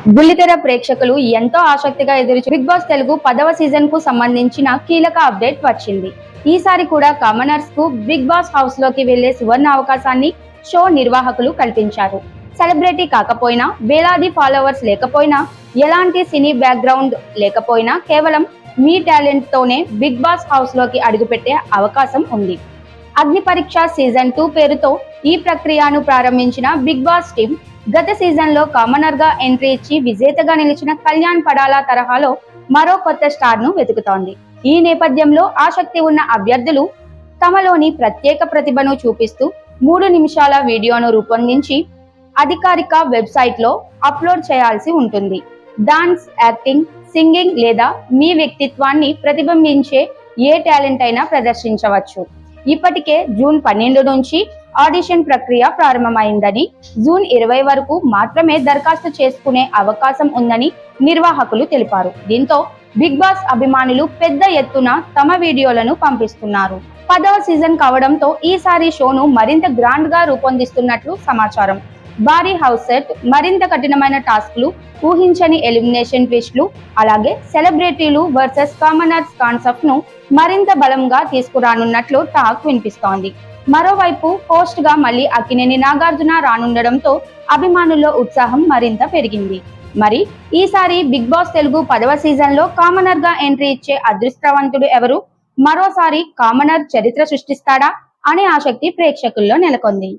బుల్లితెర ప్రేక్షకులు ఎంతో ఆసక్తిగా బిగ్ బాస్ తెలుగు 10వ సీజన్ కు సంబంధించిన కీలక అప్డేట్ వచ్చింది. ఈసారి కూడా కామనర్స్ కు బిగ్ బాస్ హౌస్ లోకి వెళ్లే సువర్ణ అవకాశాన్ని షో నిర్వాహకులు కల్పించారు. సెలబ్రిటీ కాకపోయినా, వేలాది ఫాలోవర్స్ లేకపోయినా, ఎలాంటి సినీ బ్యాక్గ్రౌండ్ లేకపోయినా కేవలం మీ టాలెంట్ తోనే బిగ్ బాస్ హౌస్ లోకి అడుగుపెట్టే అవకాశం ఉంది. అగ్ని పరీక్ష సీజన్ 2 పేరుతో ఈ ప్రక్రియను ప్రారంభించిన బిగ్ బాస్ టీం గత సీజన్ లో కామనర్ గా ఎంట్రీ ఇచ్చి విజేతగా నిలిచిన కళ్యాణ్ పడాలా తరహాలో మరో కొత్త స్టార్ ను వెతుకుతోంది. ఈ నేపథ్యంలో ఆసక్తి ఉన్న అభ్యర్థులు తమలోని ప్రత్యేక ప్రతిభను చూపిస్తూ 3 నిమిషాల వీడియోను రూపొందించి అధికారిక వెబ్సైట్ లో అప్లోడ్ చేయాల్సి ఉంటుంది. డాన్స్, యాక్టింగ్, సింగింగ్ లేదా మీ వ్యక్తిత్వాన్ని ప్రతిబింబించే ఏ టాలెంట్ అయినా ప్రదర్శించవచ్చు. ఇప్పటికే జూన్ 12 నుంచి ఆడిషన్ ప్రక్రియ ప్రారంభమైందని, జూన్ 20 వరకు మాత్రమే దరఖాస్తు చేసుకునే అవకాశం ఉందని నిర్వాహకులు తెలిపారు. దీంతో బిగ్ బాస్ అభిమానులు పెద్ద ఎత్తున తమ వీడియోలను పంపిస్తున్నారు. 10వ సీజన్ కావడంతో ఈసారి షోను మరింత గ్రాండ్ గా రూపొందిస్తున్నట్లు సమాచారం. భారీ హౌస్ సెట్, మరింత కఠినమైన టాస్క్లు, ఊహించని ఎలిమినేషన్ ట్విస్టులు, అలాగే సెలబ్రిటీలు వర్సెస్ కామనర్స్ కాన్సెప్ట్ ను మరింత బలంగా తీసుకురానున్నట్లు టాక్ వినిపిస్తోంది. మరోవైపు హోస్ట్ గా మళ్ళీ అక్కినేని నాగార్జున రానుండడంతో అభిమానుల్లో ఉత్సాహం మరింత పెరిగింది. మరి ఈసారి బిగ్ బాస్ తెలుగు 10వ సీజన్ లో కామనర్ గా ఎంట్రీ ఇచ్చే అదృష్టవంతుడు ఎవరు? మరోసారి కామనర్ చరిత్ర సృష్టిస్తాడా అనే ఆసక్తి ప్రేక్షకుల్లో నెలకొంది.